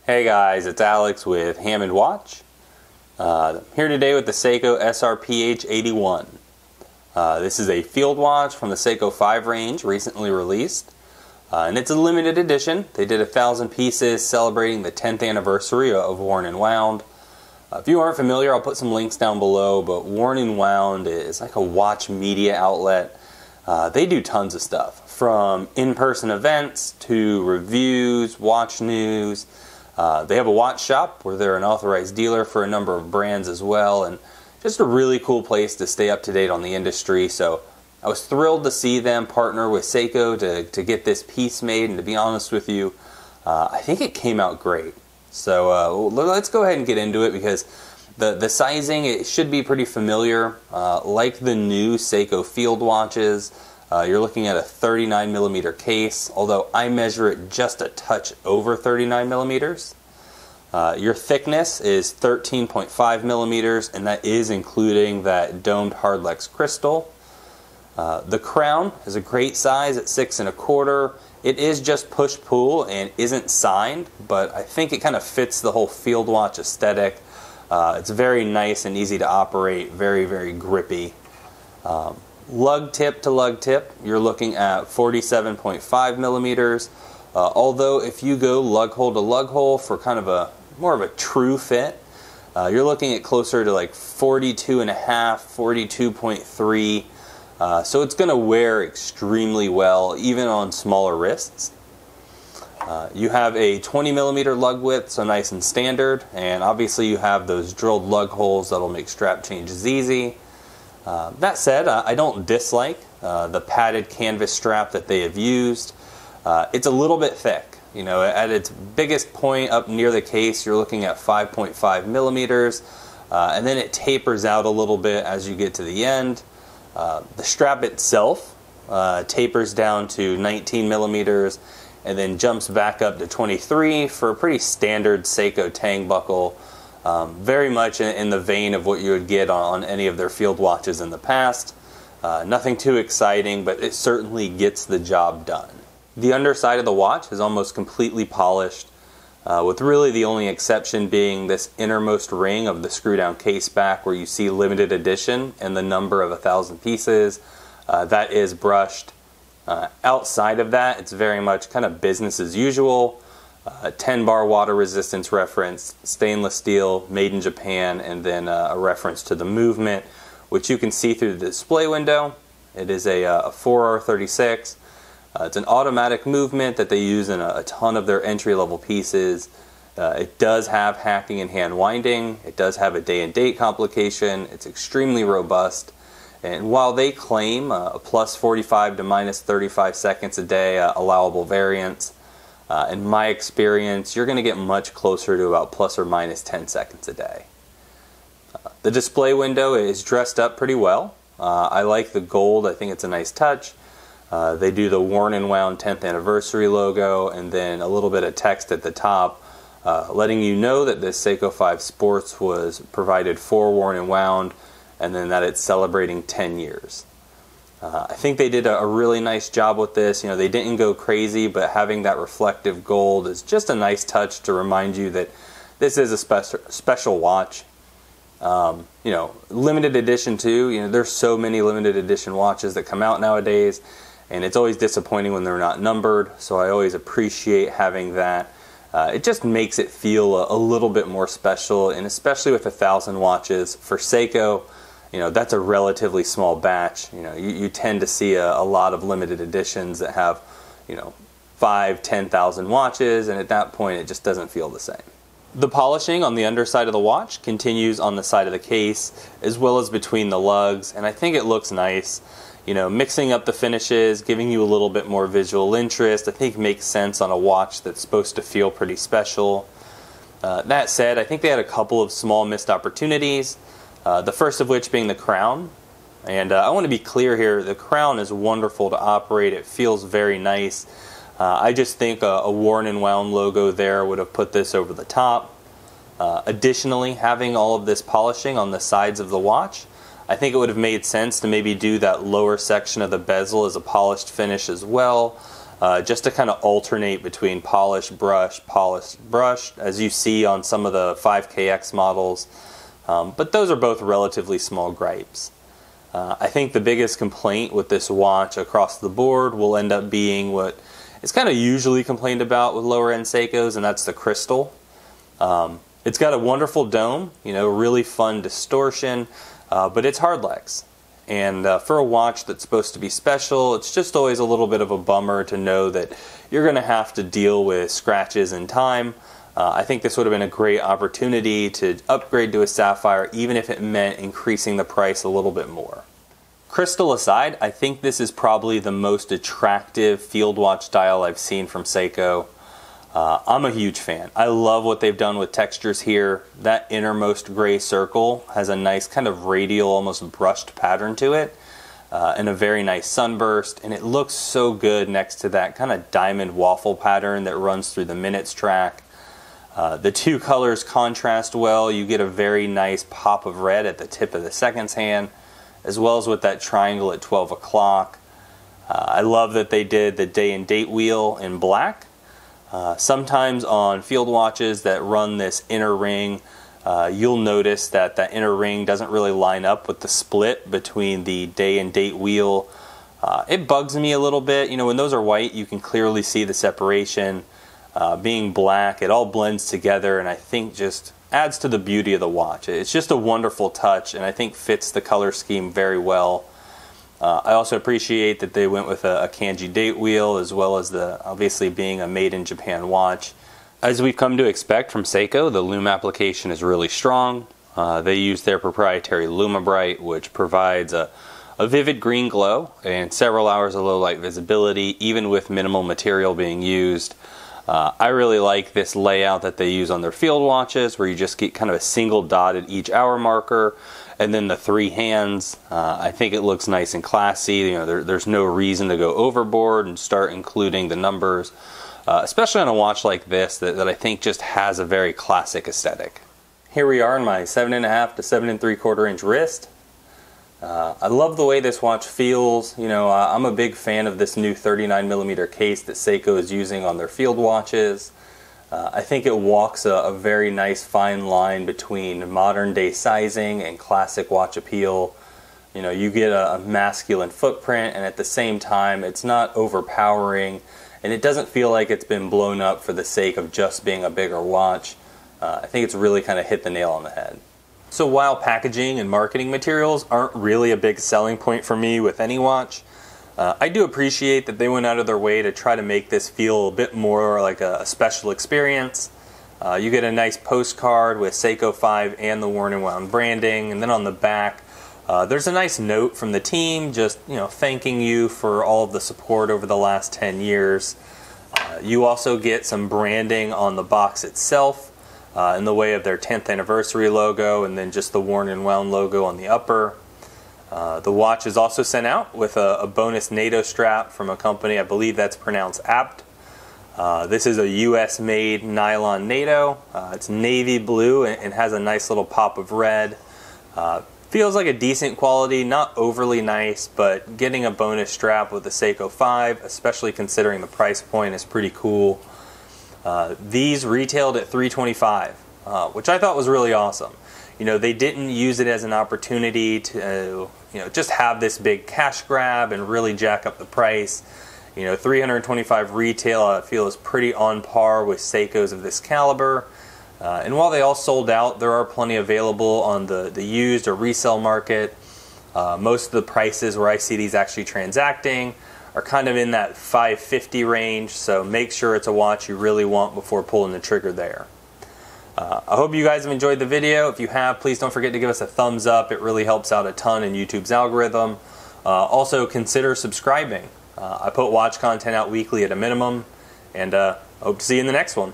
Hey guys, it's Alex with Hammond Watch. Here today with the Seiko SRPH81. This is a field watch from the Seiko 5 range, recently released. And it's a limited edition. They did 1,000 pieces celebrating the 10th anniversary of Worn and Wound. If you aren't familiar, I'll put some links down below, but Worn and Wound is like a watch media outlet. They do tons of stuff, from in-person events to reviews, watch news. They have a watch shop where they're an authorized dealer for a number of brands as well, and just a really cool place to stay up to date on the industry. So I was thrilled to see them partner with Seiko to get this piece made, and to be honest with you, I think it came out great. So let's go ahead and get into it, because the sizing, it should be pretty familiar. Like the new Seiko field watches, you're looking at a 39mm case, although I measure it just a touch over 39mm. Your thickness is 13.5mm, and that is including that domed hardlex crystal. The crown is a great size at 6 1/4. It is just push-pull and isn't signed, but I think it kind of fits the whole field watch aesthetic. It's very nice and easy to operate, very, very grippy. Lug tip to lug tip, you're looking at 47.5mm. Although if you go lug hole to lug hole for kind of more of a true fit, you're looking at closer to like 42.5, 42.3. So it's going to wear extremely well, even on smaller wrists. You have a 20mm lug width, so nice and standard, and obviously you have those drilled lug holes that'll make strap changes easy. That said, I don't dislike the padded canvas strap that they have used. It's a little bit thick. You know, at its biggest point up near the case, you're looking at 5.5mm, and then it tapers out a little bit as you get to the end. The strap itself tapers down to 19mm and then jumps back up to 23 for a pretty standard Seiko tang buckle. Very much in the vein of what you would get on any of their field watches in the past. Nothing too exciting, but it certainly gets the job done. The underside of the watch is almost completely polished, with really the only exception being this innermost ring of the screw-down case back where you see limited edition and the number of 1,000 pieces. That is brushed. Outside of that, it's very much kind of business as usual. 10-bar water resistance reference, stainless steel, made in Japan, and then a reference to the movement, which you can see through the display window. It is a 4R36. It's an automatic movement that they use in a ton of their entry-level pieces. It does have hacking and hand winding. It does have a day and date complication. It's extremely robust. And while they claim a plus 45 to minus 35 seconds a day allowable variance, in my experience, you're going to get much closer to about plus or minus 10 seconds a day. The display window is dressed up pretty well. I like the gold. I think it's a nice touch. They do the Worn and Wound 10th anniversary logo, and then a little bit of text at the top letting you know that this Seiko 5 Sports was provided for Worn and Wound, and then that it's celebrating 10 years. I think they did a really nice job with this. You know, they didn't go crazy, but having that reflective gold is just a nice touch to remind you that this is a special watch. You know, limited edition too. You know, there's so many limited edition watches that come out nowadays, and it's always disappointing when they're not numbered. So I always appreciate having that. It just makes it feel a little bit more special, and especially with 1,000 watches for Seiko. You know, that's a relatively small batch. You know, you tend to see a lot of limited editions that have, you know, 5,000, 10,000 watches, and at that point it just doesn't feel the same. The polishing on the underside of the watch continues on the side of the case as well as between the lugs, and I think it looks nice. You know, mixing up the finishes, giving you a little bit more visual interest, I think makes sense on a watch that's supposed to feel pretty special. That said, I think they had a couple of small missed opportunities. The first of which being the crown. And I want to be clear here, the crown is wonderful to operate. It feels very nice. I just think a Worn and Wound logo there would have put this over the top. Additionally, having all of this polishing on the sides of the watch, I think it would have made sense to maybe do that lower section of the bezel as a polished finish as well, just to kind of alternate between polished brush, as you see on some of the 5KX models. But those are both relatively small gripes. I think the biggest complaint with this watch across the board will end up being what is kind of usually complained about with lower end Seikos, and that's the crystal. It's got a wonderful dome, really fun distortion, but it's hard legs. And for a watch that's supposed to be special, it's just always a little bit of a bummer to know that you're going to have to deal with scratches in time. I think this would have been a great opportunity to upgrade to a sapphire, even if it meant increasing the price a little bit more. Crystal aside, I think this is probably the most attractive field watch dial I've seen from Seiko. I'm a huge fan. I love what they've done with textures here. That innermost gray circle has a nice kind of radial, almost brushed pattern to it, and a very nice sunburst, and it looks so good next to that kind of diamond waffle pattern that runs through the minutes track. The two colors contrast well. You get a very nice pop of red at the tip of the seconds hand, as well as with that triangle at 12 o'clock. I love that they did the day and date wheel in black. Sometimes on field watches that run this inner ring, you'll notice that that inner ring doesn't really line up with the split between the day and date wheel. It bugs me a little bit. When those are white, you can clearly see the separation. Being black, it all blends together, and I think just adds to the beauty of the watch. It's just a wonderful touch, and I think fits the color scheme very well. I also appreciate that they went with a kanji date wheel, as well as obviously being a made in Japan watch. As we've come to expect from Seiko, the Loom application is really strong. They use their proprietary Lumabright, which provides a vivid green glow and several hours of low light visibility, even with minimal material being used. I really like this layout that they use on their field watches, where you just get kind of a single dot at each hour marker, and then the three hands. I think it looks nice and classy. There's no reason to go overboard and start including the numbers, especially on a watch like this that I think just has a very classic aesthetic. Here we are in my 7.5 to 7 3/4 inch wrist. I love the way this watch feels. I'm a big fan of this new 39mm case that Seiko is using on their field watches. I think it walks a very nice fine line between modern day sizing and classic watch appeal. You get a masculine footprint, and at the same time it's not overpowering, and it doesn't feel like it's been blown up for the sake of just being a bigger watch. I think it's really kind of hit the nail on the head. So while packaging and marketing materials aren't really a big selling point for me with any watch, I do appreciate that they went out of their way to try to make this feel a bit more like a special experience. You get a nice postcard with Seiko 5 and the worn and wound branding, and then on the back there's a nice note from the team just thanking you for all of the support over the last 10 years. You also get some branding on the box itself, in the way of their 10th anniversary logo, and then just the worn and wound logo on the upper. The watch is also sent out with a bonus Nato strap from a company, I believe that's pronounced Apt. This is a US made nylon Nato. It's navy blue and has a nice little pop of red. Feels like a decent quality, not overly nice, but getting a bonus strap with the Seiko 5, especially considering the price point, is pretty cool. These retailed at $325, which I thought was really awesome. They didn't use it as an opportunity to just have this big cash grab and really jack up the price. $325 retail I feel is pretty on par with Seikos of this caliber. And while they all sold out, there are plenty available on the used or resale market. Most of the prices where I see these actually transacting are kind of in that $550 range, so make sure it's a watch you really want before pulling the trigger there. I hope you guys have enjoyed the video. If you have, please don't forget to give us a thumbs up. It really helps out a ton in YouTube's algorithm. Also, consider subscribing. I put watch content out weekly at a minimum, and hope to see you in the next one.